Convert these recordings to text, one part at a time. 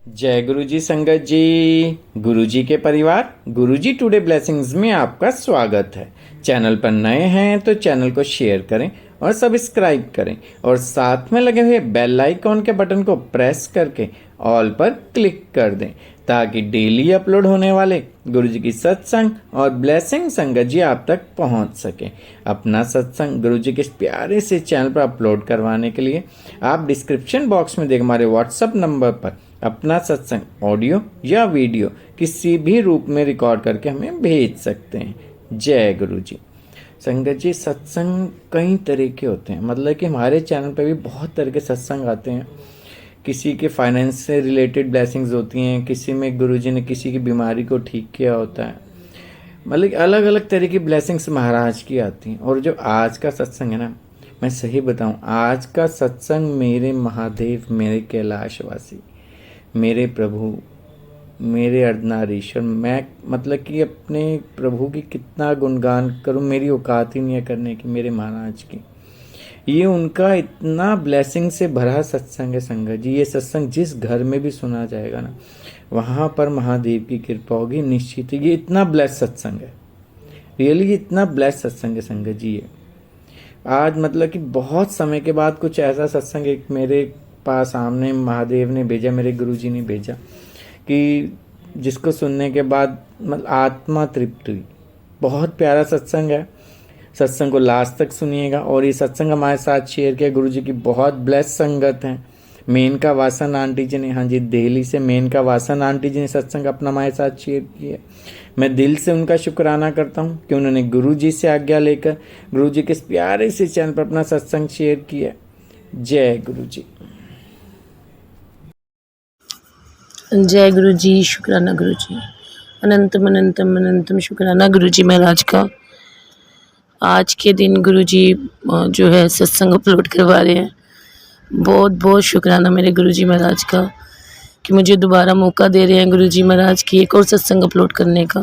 जय गुरु जी संगत जी। गुरु जी के परिवार गुरु जी टुडे ब्लेसिंग्स में आपका स्वागत है। चैनल पर नए हैं तो चैनल को शेयर करें और सब्सक्राइब करें और साथ में लगे हुए बेल आइकॉन के बटन को प्रेस करके ऑल पर क्लिक कर दें ताकि डेली अपलोड होने वाले गुरु जी की सत्संग और ब्लेसिंग संगत जी आप तक पहुंच सके। अपना सत्संग गुरु जी के इस प्यारे से चैनल पर अपलोड करवाने के लिए आप डिस्क्रिप्शन बॉक्स में देख हमारे व्हाट्सएप नंबर पर अपना सत्संग ऑडियो या वीडियो किसी भी रूप में रिकॉर्ड करके हमें भेज सकते हैं। जय गुरु जी संगत जी। सत्संग कई तरह के होते हैं, मतलब कि हमारे चैनल पर भी बहुत तरह के सत्संग आते हैं। किसी के फाइनेंस से रिलेटेड ब्लेसिंग्स होती हैं, किसी में गुरुजी ने किसी की बीमारी को ठीक किया होता है, मतलब अलग अलग तरह की ब्लेसिंग्स महाराज की आती हैं। और जो आज का सत्संग है ना, मैं सही बताऊं, आज का सत्संग मेरे महादेव, मेरे कैलाशवासी, मेरे प्रभु, मेरे अर्धनारीश्वर, मैं मतलब कि अपने प्रभु की कितना गुणगान करूं, मेरी औकात ही नहीं है करने की, मेरे महाराज की। ये उनका इतना ब्लेसिंग से भरा सत्संग है संगत जी। ये सत्संग जिस घर में भी सुना जाएगा ना, वहाँ पर महादेव की कृपा होगी निश्चित। ये इतना ब्लेस सत्संग है, रियली इतना ब्लेस सत्संग है संगत जी। ये आज मतलब कि बहुत समय के बाद कुछ ऐसा सत्संग एक मेरे पास सामने महादेव ने भेजा, मेरे गुरुजी ने भेजा, कि जिसको सुनने के बाद मतलब आत्मा तृप्त हुई। बहुत प्यारा सत्संग है। सत्संग को लास्ट तक सुनिएगा। और ये सत्संग हमारे साथ शेयर किया गुरुजी की बहुत ब्लेस संगत है। मेनका वासन आंटी जी ने, हाँ जी, दिल्ली से मेनका वासन आंटी जी ने सत्संग अपना हमारे साथ शेयर किया। मैं दिल से उनका शुक्राना करता हूँ कि उन्होंने गुरुजी से आज्ञा लेकर गुरुजी के इस प्यारे से चैनल पर अपना सत्संग शेयर किया। जय गुरु जी। जय गुरु जी, शुक्राना गुरु जी, अनंतम अनंतम अनंतम शुक्राना गुरु जी महाराज का। आज के दिन गुरु जी जो है सत्संग अपलोड करवा रहे हैं। बहुत बहुत शुक्राना मेरे गुरु जी महाराज का कि मुझे दोबारा मौका दे रहे हैं गुरु जी महाराज की एक और सत्संग अपलोड करने का।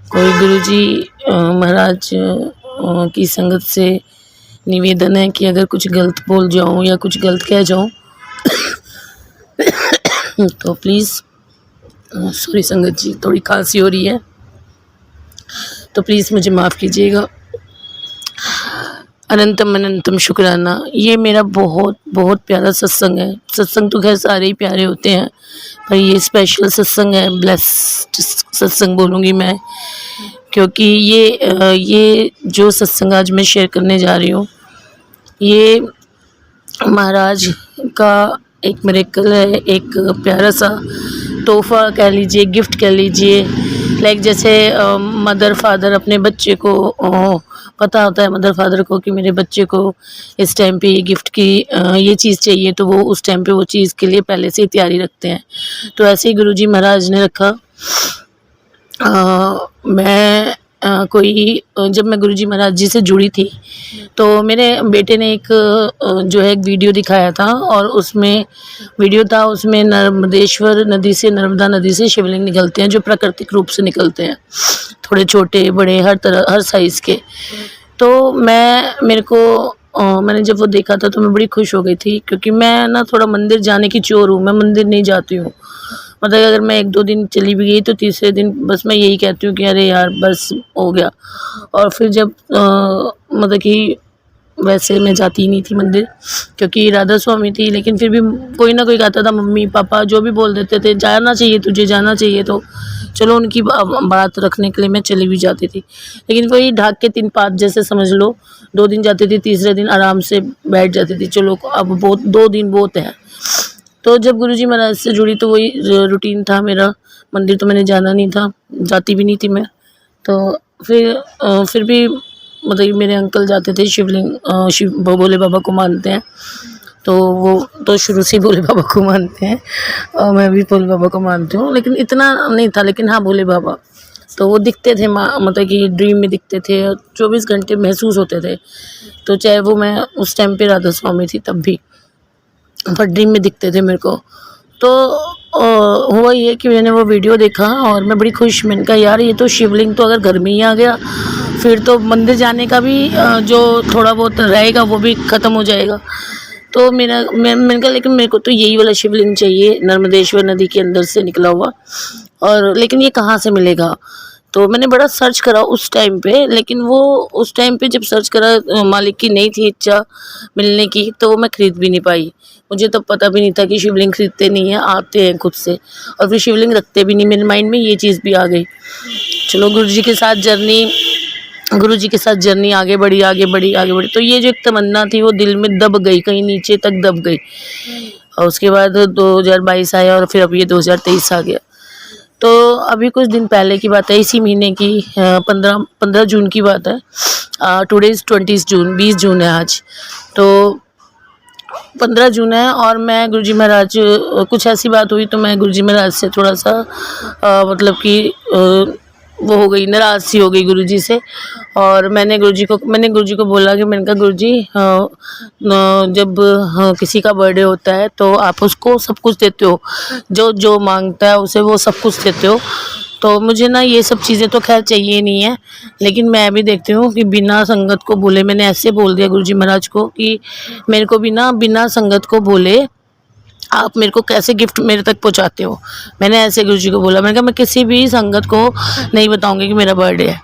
कोई गुरु जी महाराज की संगत से निवेदन है कि अगर कुछ गलत बोल जाऊं या कुछ गलत कह जाऊं तो प्लीज़, सॉरी संगत जी, थोड़ी खांसी हो रही है तो प्लीज़ मुझे माफ़ कीजिएगा। अनंतम अनंतम शुक्राना। ये मेरा बहुत बहुत प्यारा सत्संग है। सत्संग तो खैर सारे ही प्यारे होते हैं, पर ये स्पेशल सत्संग है, ब्लेस्ड सत्संग बोलूँगी मैं, क्योंकि ये जो सत्संग आज मैं शेयर करने जा रही हूँ, ये महाराज का एक मिरेकल है, एक प्यारा सा तोहफ़ा कह लीजिए, गिफ्ट कह लीजिए। लाइक जैसे मदर फादर अपने बच्चे को पता होता है, मदर फादर को, कि मेरे बच्चे को इस टाइम पे ये गिफ्ट की ये चीज़ चाहिए, तो वो उस टाइम पे वो चीज़ के लिए पहले से ही तैयारी रखते हैं। तो ऐसे ही गुरुजी महाराज ने रखा। मैं जब मैं गुरुजी महाराज जी से जुड़ी थी तो मेरे बेटे ने एक जो है एक वीडियो दिखाया था, और उसमें नर्मदेश्वर नदी से, नर्मदा नदी से शिवलिंग निकलते हैं, जो प्राकृतिक रूप से निकलते हैं, थोड़े छोटे बड़े हर तरह हर साइज़ के। तो मैंने जब वो देखा था तो मैं बड़ी खुश हो गई थी, क्योंकि मैं ना थोड़ा मंदिर जाने की चोर हूँ। मैं मंदिर नहीं जाती हूँ, मतलब अगर मैं 1-2 दिन चली भी गई तो तीसरे दिन बस मैं यही कहती हूँ कि अरे यार बस हो गया। और फिर जब मतलब कि वैसे मैं जाती ही नहीं थी मंदिर, क्योंकि राधा स्वामी थी, लेकिन फिर भी कोई ना कोई कहता था, मम्मी पापा जो भी बोल देते थे, जाना चाहिए तुझे, जाना चाहिए, तो चलो उनकी बात रखने के लिए मैं चली भी जाती थी। लेकिन वही ढाक के 3 पात जैसे समझ लो, 2 दिन जाती थी, तीसरे दिन आराम से बैठ जाती थी, चलो अब बहुत 2 दिन बहुत है। तो जब गुरुजी महाराज से जुड़ी तो वही रूटीन था मेरा। मंदिर तो मैंने जाना नहीं था, जाती भी नहीं थी मैं। तो फिर भी मतलब मेरे अंकल जाते थे, शिव भोले बाबा को मानते हैं, तो वो तो शुरू से ही भोले बाबा को मानते हैं, और मैं भी भोले बाबा को मानती हूँ, लेकिन इतना नहीं था। लेकिन हाँ, भोले बाबा तो वो दिखते थे, मतलब कि ड्रीम में दिखते थे, 24 घंटे महसूस होते थे। तो चाहे वो मैं उस टाइम पे राधा स्वामी थी तब भी, पर ड्रीम में दिखते थे मेरे को। तो हुआ ये कि मैंने वो वीडियो देखा और मैं बड़ी खुश, मैंने कहा यार ये तो शिवलिंग तो अगर घर में ही आ गया, फिर तो मंदिर जाने का भी जो थोड़ा बहुत रहेगा वो भी ख़त्म हो जाएगा। तो मैंने कहा लेकिन मेरे को तो यही वाला शिवलिंग चाहिए, नर्मदेश्वर नदी के अंदर से निकला हुआ, और लेकिन ये कहाँ से मिलेगा। तो मैंने बड़ा सर्च करा उस टाइम पे, लेकिन वो उस टाइम पे जब सर्च करा मालिक की नहीं थी इच्छा मिलने की, तो वो मैं ख़रीद भी नहीं पाई। मुझे तब पता भी नहीं था कि शिवलिंग खरीदते नहीं हैं, आते हैं खुद से, और फिर शिवलिंग रखते भी नहीं। मेरे माइंड में ये चीज़ भी आ गई। चलो गुरुजी के साथ जर्नी आगे बढ़ी। तो ये जो एक तमन्ना थी वो दिल में दब गई, कहीं नीचे तक दब गई। और उसके बाद 2022 आया और फिर अब ये 2023 आ गया। तो अभी कुछ दिन पहले की बात है, इसी महीने की 15 जून की बात है। टुडे इज़ 20 जून, 20 जून है आज। तो 15 जून है और मैं गुरुजी महाराज, कुछ ऐसी बात हुई तो मैं गुरुजी महाराज से थोड़ा सा मतलब कि वो हो गई, नाराज़ सी हो गई गुरुजी से। और मैंने गुरुजी को बोला कि मैंने कहा गुरुजी, जब किसी का बर्थडे होता है तो आप उसको सब कुछ देते हो, जो मांगता है उसे वो सब कुछ देते हो। तो मुझे ना ये सब चीज़ें तो खैर चाहिए नहीं है, लेकिन मैं भी देखती हूँ कि बिना संगत को बोले, मैंने ऐसे बोल दिया गुरुजी महाराज को कि मेरे को बिना संगत को बोले आप मेरे को कैसे गिफ्ट मेरे तक पहुंचाते हो। मैंने ऐसे गुरुजी को बोला, मैंने कहा मैं किसी भी संगत को नहीं बताऊंगी कि मेरा बर्थडे है,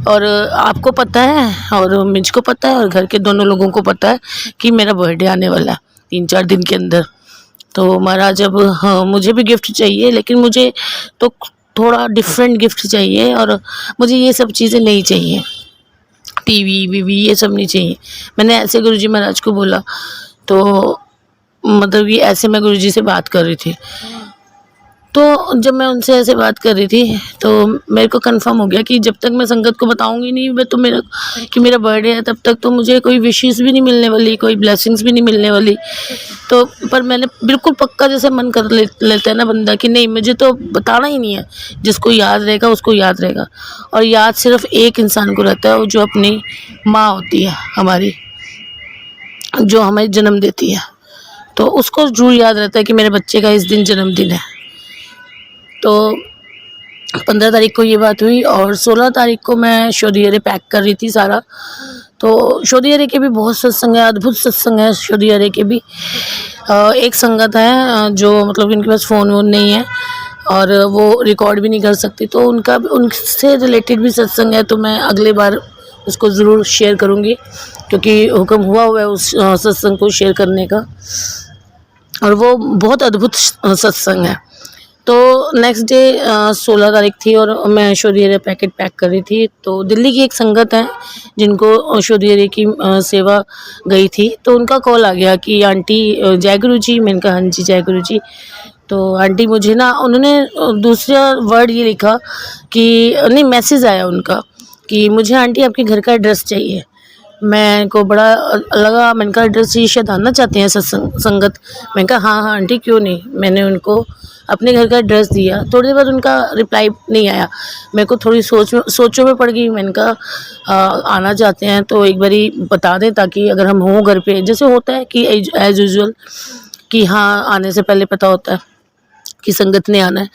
और आपको पता है और मुझको पता है और घर के दोनों लोगों को पता है कि मेरा बर्थडे आने वाला है 3-4 दिन के अंदर। तो महाराज अब हाँ, मुझे भी गिफ्ट चाहिए, लेकिन मुझे तो थोड़ा डिफरेंट गिफ्ट चाहिए, और मुझे ये सब चीज़ें नहीं चाहिए, टीवी वीवी ये सब नहीं चाहिए। मैंने ऐसे गुरुजी महाराज को बोला। तो मतलब कि ऐसे मैं गुरुजी से बात कर रही थी। तो जब मैं उनसे ऐसे बात कर रही थी तो मेरे को कंफर्म हो गया कि जब तक मैं संगत को बताऊंगी नहीं मैं तो मेरा बर्थडे है, तब तक तो मुझे कोई विशेस भी नहीं मिलने वाली, कोई ब्लेसिंग्स भी नहीं मिलने वाली। तो पर मैंने बिल्कुल पक्का, जैसे मन कर लेता है ना बंदा कि नहीं मुझे तो बताना ही नहीं है, जिसको याद रहेगा उसको याद रहेगा। और याद सिर्फ एक इंसान को रहता है, वो जो अपनी माँ होती है हमारी, जो हमें जन्म देती है, तो उसको जरूर याद रहता है कि मेरे बच्चे का इस दिन जन्मदिन है। तो 15 तारीख को ये बात हुई और 16 तारीख को मैं शोधियरे पैक कर रही थी सारा। तो शोधियरे के भी बहुत सत्संग है, अद्भुत सत्संग है शोधियरे के भी। एक संगत है जो मतलब इनके पास फ़ोन वोन नहीं है और वो रिकॉर्ड भी नहीं कर सकती, तो उनसे रिलेटेड भी सत्संग है। तो मैं अगले बार उसको ज़रूर शेयर करूँगी, क्योंकि हुक्म हुआ है उस सत्संग को शेयर करने का, और वो बहुत अद्भुत सत्संग है। तो नेक्स्ट डे 16 तारीख थी और मैं शोधियरे पैकेट पैक कर रही थी। तो दिल्ली की एक संगत है जिनको शोधियरे की सेवा गई थी, तो उनका कॉल आ गया कि आंटी जय गुरु जी। मैंने कहा हाँ जी जय गुरु जी। तो आंटी मुझे ना, उन्होंने दूसरा वर्ड ये लिखा कि नहीं, मैसेज आया उनका कि मुझे आंटी आपके घर का एड्रेस चाहिए। मैं को बड़ा लगा, मैंने कहा एड्रेस चाहिए, शायद आना चाहते हैं संगत। मैंने कहा हाँ आंटी क्यों नहीं। मैंने उनको अपने घर का एड्रेस दिया। थोड़ी देर बाद उनका रिप्लाई नहीं आया। मेरे को थोड़ी सोचों में पड़ गई। मैंने कहा आना चाहते हैं तो एक बारी बता दें, ताकि अगर हम हों घर पे, जैसे होता है कि एज यूजुअल कि हाँ आने से पहले पता होता है कि संगत ने आना है।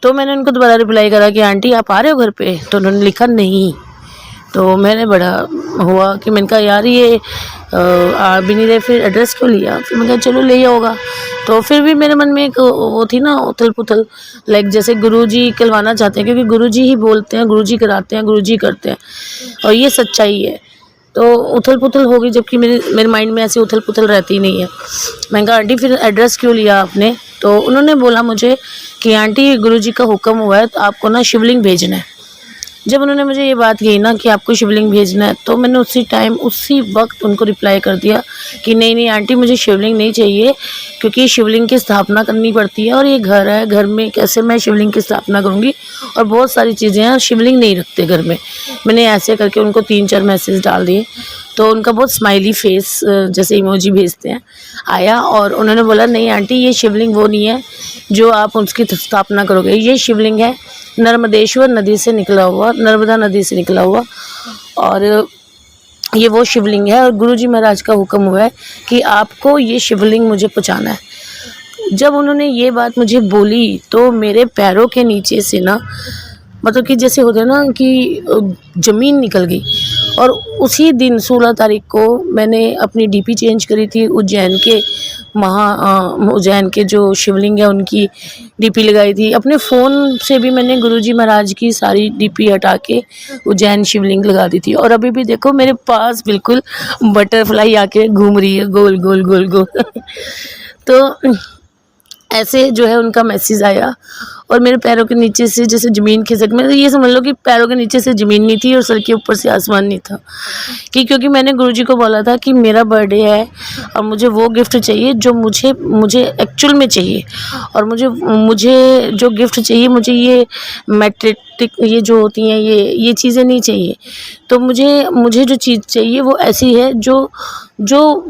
तो मैंने उनको दोबारा रिप्लाई करा कि आंटी आप आ रहे हो घर पे। तो उन्होंने लिखा नहीं। तो मैंने बड़ा हुआ कि मैंने कहा यार ये आ भी नहीं रहे, फिर एड्रेस क्यों लिया। फिर मैं कहा चलो ले होगा। तो फिर भी मेरे मन में एक वो थी ना उथल पुथल, लाइक जैसे गुरुजी कहलवाना चाहते हैं, क्योंकि गुरुजी ही बोलते हैं, गुरुजी कराते हैं, गुरुजी करते हैं, और ये सच्चाई है। तो उथल पुथल हो गई, जबकि मेरे माइंड में ऐसी उथल पुथल रहती नहीं है। मैंने कहा आंटी फिर एड्रेस क्यों लिया आपने। तो उन्होंने बोला मुझे कि आंटी गुरुजी का हुक्म हुआ है तो आपको ना शिवलिंग भेजना है। जब उन्होंने मुझे ये बात कही ना कि आपको शिवलिंग भेजना है, तो मैंने उसी वक्त उनको रिप्लाई कर दिया कि नहीं आंटी मुझे शिवलिंग नहीं चाहिए, क्योंकि शिवलिंग की स्थापना करनी पड़ती है और ये घर है, घर में कैसे मैं शिवलिंग की स्थापना करूँगी, और बहुत सारी चीज़ें हैं, शिवलिंग नहीं रखते घर में। मैंने ऐसे करके उनको 3-4 मैसेज डाल दिए। तो उनका बहुत स्माइली फेस जैसे इमोजी भेजते हैं आया, और उन्होंने बोला नहीं आंटी ये शिवलिंग वो नहीं है जो आप उसकी स्थापना करोगे, ये शिवलिंग है नर्मदेश्वर नदी से निकला हुआ, नर्मदा नदी से निकला हुआ, और ये वो शिवलिंग है। और गुरुजी महाराज का हुक्म हुआ है कि आपको ये शिवलिंग मुझे पहुँचाना है। जब उन्होंने ये बात मुझे बोली तो मेरे पैरों के नीचे से ना, मतलब कि जैसे होता है ना कि ज़मीन निकल गई, और उसी दिन 16 तारीख को मैंने अपनी डीपी चेंज करी थी। उज्जैन के जो शिवलिंग है उनकी डीपी लगाई थी। अपने फ़ोन से भी मैंने गुरुजी महाराज की सारी डीपी हटा के उज्जैन शिवलिंग लगा दी थी। और अभी भी देखो मेरे पास बिल्कुल बटरफ्लाई आके घूम रही है गोल गोल गोल गोल तो ऐसे जो है उनका मैसेज आया और मेरे पैरों के नीचे से जैसे ज़मीन खिसक, मतलब ये समझ लो कि पैरों के नीचे से ज़मीन नहीं थी और सर के ऊपर से आसमान नहीं था। क्योंकि मैंने गुरुजी को बोला था कि मेरा बर्थडे है और मुझे वो गिफ्ट चाहिए जो मुझे एक्चुअल में चाहिए। और मुझे जो गिफ्ट चाहिए, मुझे ये मैट्रिक ये जो होती हैं ये चीज़ें नहीं चाहिए। तो मुझे जो चीज़ चाहिए वो ऐसी है जो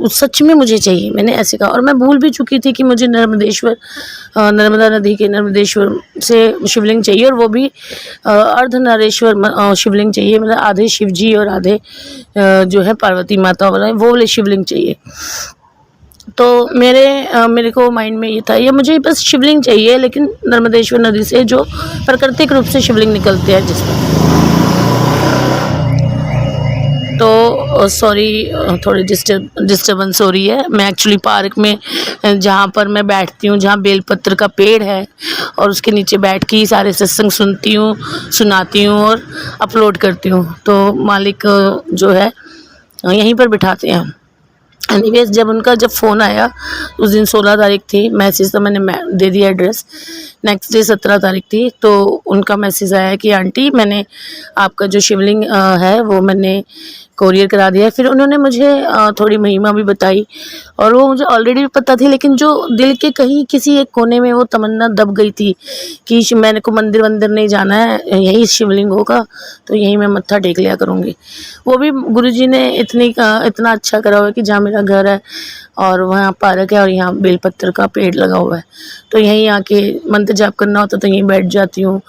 सच में मुझे चाहिए, मैंने ऐसे कहा। और मैं भूल भी चुकी थी कि मुझे नर्मदा नदी के नर्मदेश्वर से शिवलिंग चाहिए, और वो भी अर्धनारेश्वर शिवलिंग चाहिए, मतलब आधे शिव जी और आधे जो है पार्वती माता वाला वो वाले शिवलिंग चाहिए। तो मेरे को माइंड में ये था, ये मुझे बस शिवलिंग चाहिए, लेकिन नर्मदेश्वर नदी से जो प्राकृतिक रूप से शिवलिंग निकलते हैं जिसमें। तो सॉरी, थोड़ी डिस्टर्बेंस हो रही है। मैं एक्चुअली पार्क में जहाँ पर मैं बैठती हूँ, जहाँ बेलपत्र का पेड़ है, और उसके नीचे बैठ के सारे सत्संग सुनाती हूँ और अपलोड करती हूँ। तो मालिक जो है यहीं पर बिठाते हैं। एनीवेज, जब फ़ोन आया उस दिन 16 तारीख थी, मैसेज तो मैंने दे दिया एड्रेस। नेक्स्ट डे 17 तारीख थी, तो उनका मैसेज आया कि आंटी मैंने आपका जो शिवलिंग है वो मैंने कोरियर करा दिया। फिर उन्होंने मुझे थोड़ी महिमा भी बताई, और वो मुझे ऑलरेडी पता थी, लेकिन जो दिल के कहीं किसी एक कोने में वो तमन्ना दब गई थी कि मैंने को मंदिर नहीं जाना है, यही शिवलिंग होगा तो यहीं मैं मत्था टेक लिया करूँगी। वो भी गुरुजी ने इतना अच्छा करा हुआ है कि जहाँ मेरा घर है और वहाँ पार्क है और यहाँ बेलपत्र का पेड़ लगा हुआ है, तो यहीं आके मंत्र जाप करना होता तो यहीं बैठ जाती हूँ।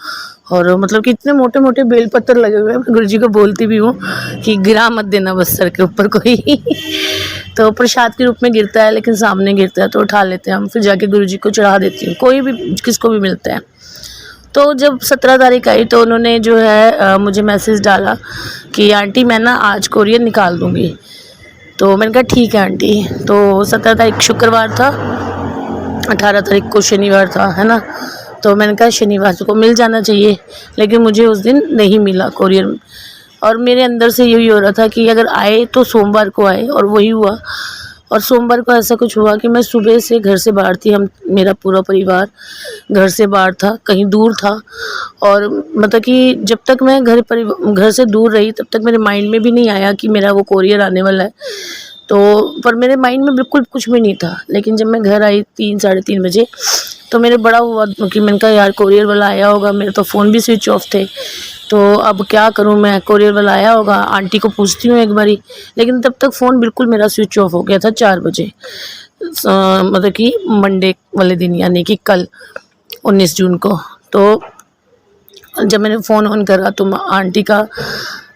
और मतलब कि इतने मोटे मोटे बेलपत्र लगे हुए हैं, मैं गुरुजी को बोलती भी हूँ कि गिरा मत देना बस सर के ऊपर कोई तो प्रसाद के रूप में गिरता है, लेकिन सामने गिरता है तो उठा लेते हैं हम, फिर जाके गुरुजी को चढ़ा देती हूँ, कोई भी किसको भी मिलता है। तो जब 17 तारीख आई तो उन्होंने जो है मुझे मैसेज डाला कि आंटी मैं ना आज कोरियर निकाल दूँगी। तो मैंने कहा ठीक है आंटी। तो 17 तारीख शुक्रवार था, 18 तारीख को शनिवार था, है ना। तो मैंने कहा शनिवार को मिल जाना चाहिए, लेकिन मुझे उस दिन नहीं मिला कोरियर। और मेरे अंदर से यही हो रहा था कि अगर आए तो सोमवार को आए, और वही हुआ। और सोमवार को ऐसा कुछ हुआ कि मैं सुबह से घर से बाहर थी, मेरा पूरा परिवार घर से बाहर था, कहीं दूर था। और मतलब कि जब तक मैं घर से दूर रही तब तक मेरे माइंड में भी नहीं आया कि मेरा वो कोरियर आने वाला है। तो पर मेरे माइंड में बिल्कुल कुछ भी नहीं था। लेकिन जब मैं घर आई 3-3:30 बजे, तो मेरे बड़ा हुआ कि मैंने कहा यार कोरियर वाला आया होगा, मेरे तो फ़ोन भी स्विच ऑफ थे, तो अब क्या करूं मैं, कोरियर वाला आया होगा, आंटी को पूछती हूँ एक बारी। लेकिन तब तक फ़ोन बिल्कुल मेरा स्विच ऑफ हो गया था 4 बजे, मतलब कि मंडे वाले दिन, यानी कि कल 19 जून को। तो जब मैंने फ़ोन ऑन करा तो आंटी का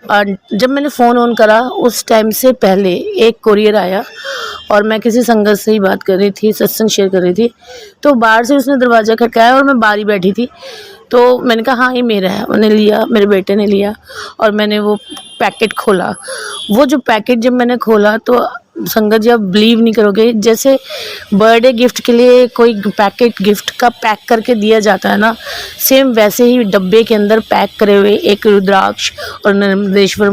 जब मैंने फ़ोन ऑन करा उस टाइम से पहले एक कोरियर आया, और मैं किसी संगत से ही बात कर रही थी, सत्संग शेयर कर रही थी। तो बाहर से उसने दरवाज़ा खटकाया और मैं बाहर ही बैठी थी। तो मैंने कहा हाँ ये मेरा है। मैंने लिया, मेरे बेटे ने लिया, और मैंने वो पैकेट खोला। वो जो पैकेट जब मैंने खोला तो संगत जी आप बिलीव नहीं करोगे, जैसे बर्थडे गिफ्ट के लिए कोई पैकेट गिफ्ट का पैक करके दिया जाता है ना, सेम वैसे ही डब्बे के अंदर पैक करे हुए एक रुद्राक्ष और नर्मदेश्वर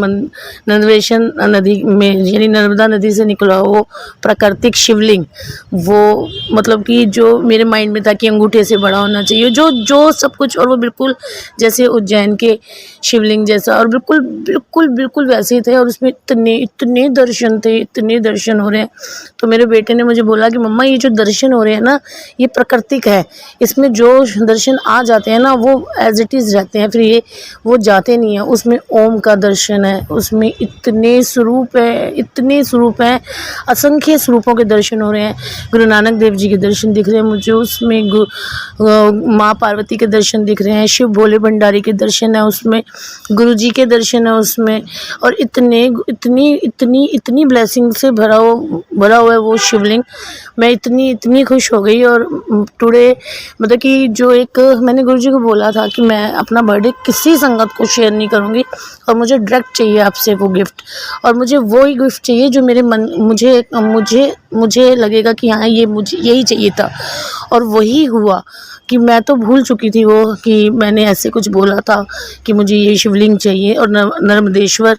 नदी में, यानी नर्मदा नदी से निकला वो प्राकृतिक शिवलिंग, वो मतलब कि जो मेरे माइंड में था कि अंगूठे से बड़ा होना चाहिए, जो सब कुछ, और वो बिल्कुल जैसे उज्जैन के शिवलिंग जैसा, और बिल्कुल बिल्कुल बिल्कुल वैसे ही थे। और उसमें इतने दर्शन थे, इतने दर्शन हो रहे हैं। तो मेरे बेटे ने मुझे बोला कि मम्मा ये जो दर्शन हो रहे हैं ना, ये प्राकृतिक है, इसमें जो दर्शन आ जाते हैं ना वो एज इट इज़ रहते हैं, फिर ये वो जाते नहीं हैं। उसमें ओम का दर्शन है, उसमें इतने स्वरूप हैं, असंख्य स्वरूपों के दर्शन हो रहे हैं। गुरु नानक देव जी के दर्शन दिख रहे हैं मुझे उसमें, माँ पार्वती के दर्शन दिख रहे हैं, शिव भोले भंडारी के दर्शन है उसमें, गुरु जी के दर्शन है उसमें, और इतनी ब्लेसिंग से भरा हुआ है वो शिवलिंग। मैं इतनी खुश हो गई। और टुडे मतलब कि जो एक मैंने गुरुजी को बोला था कि मैं अपना बर्थडे किसी संगत को शेयर नहीं करूँगी और मुझे डायरेक्ट चाहिए आपसे वो गिफ्ट, और मुझे वो ही गिफ्ट चाहिए जो मेरे मन मुझे लगेगा कि हाँ ये मुझे यही चाहिए था। और वही हुआ कि मैं तो भूल चुकी थी वो कि मैंने ऐसे कुछ बोला था कि मुझे ये शिवलिंग चाहिए, और नर्मदेश्वर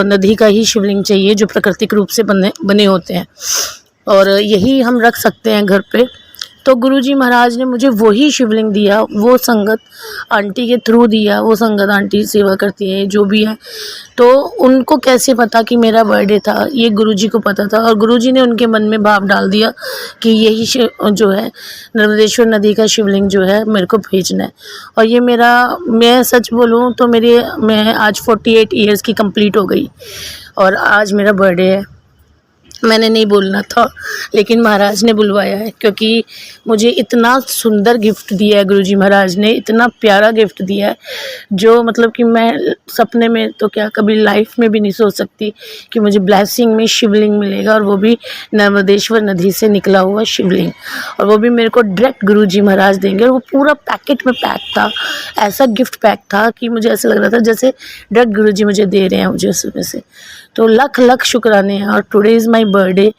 नदी का ही शिवलिंग चाहिए जो प्राकृतिक रूप से बने होते हैं, और यही हम रख सकते हैं घर पे। तो गुरुजी महाराज ने मुझे वही शिवलिंग दिया, वो संगत आंटी के थ्रू दिया। वो संगत आंटी सेवा करती है जो भी है, तो उनको कैसे पता कि मेरा बर्थडे था, ये गुरुजी को पता था। और गुरुजी ने उनके मन में भाव डाल दिया कि यही जो है नर्मदेश्वर नदी का शिवलिंग जो है मेरे को भेजना है। और ये मैं सच बोलूँ तो मैं आज 48 ईयर्स की कंप्लीट हो गई, और आज मेरा बर्थडे है। मैंने नहीं बोलना था लेकिन महाराज ने बुलवाया है, क्योंकि मुझे इतना सुंदर गिफ्ट दिया है गुरुजी महाराज ने, इतना प्यारा गिफ्ट दिया है जो मतलब कि मैं सपने में तो क्या कभी लाइफ में भी नहीं सोच सकती कि मुझे ब्लेसिंग में शिवलिंग मिलेगा, और वो भी नर्मदेश्वर नदी से निकला हुआ शिवलिंग, और वो भी मेरे को डायरेक्ट गुरुजी महाराज देंगे। और वो पूरा पैकेट में पैक था, ऐसा गिफ्ट पैक था कि मुझे ऐसा लग रहा था जैसे डायरेक्ट गुरुजी मुझे दे रहे हैं मुझे उसमें से। तो लख शुक्राने हैं। और टुडे इज़ माय बर्थडे,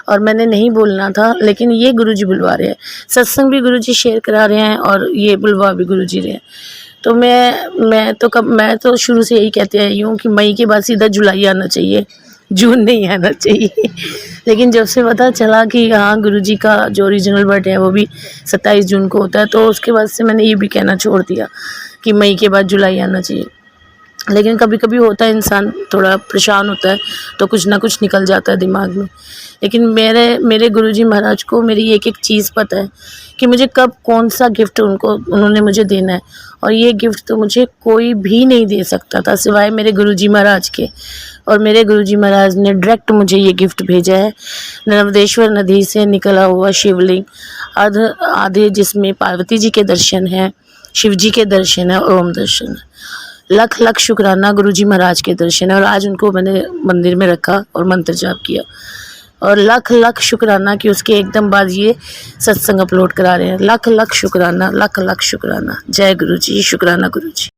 और मैंने नहीं बोलना था लेकिन ये गुरुजी बुलवा रहे हैं, सत्संग भी गुरुजी शेयर करा रहे हैं और ये बुलवा भी गुरुजी रहे हैं। तो मैं तो शुरू से यही कहते आई हूँ कि मई के बाद सीधा जुलाई आना चाहिए, जून नहीं आना चाहिए। लेकिन जब से पता चला कि हाँ गुरुजी का जो ओरिजिनल बर्थडे है वो भी 27 जून को होता है, तो उसके बाद से मैंने ये भी कहना छोड़ दिया कि मई के बाद जुलाई आना चाहिए। लेकिन कभी कभी होता है, इंसान थोड़ा परेशान होता है तो कुछ ना कुछ निकल जाता है दिमाग में। लेकिन मेरे गुरुजी महाराज को मेरी एक एक चीज़ पता है कि मुझे कब कौन सा गिफ्ट उन्होंने मुझे देना है, और ये गिफ्ट तो मुझे कोई भी नहीं दे सकता था सिवाय मेरे गुरुजी महाराज के। और मेरे गुरुजी महाराज ने डायरेक्ट मुझे ये गिफ्ट भेजा है, नर्मदेश्वर नदी से निकला हुआ शिवलिंग, आधे जिसमें पार्वती जी के दर्शन हैं, शिव जी के दर्शन है, ओम दर्शन है। लख शुक्राना गुरुजी महाराज के दर्शन है, और आज उनको मैंने मंदिर में रखा और मंत्र जाप किया। और लख शुक्राना कि उसके एकदम बाद ये सत्संग अपलोड करा रहे हैं। लख शुक्राना, लख शुक्राना। जय गुरुजी, शुक्राना गुरुजी।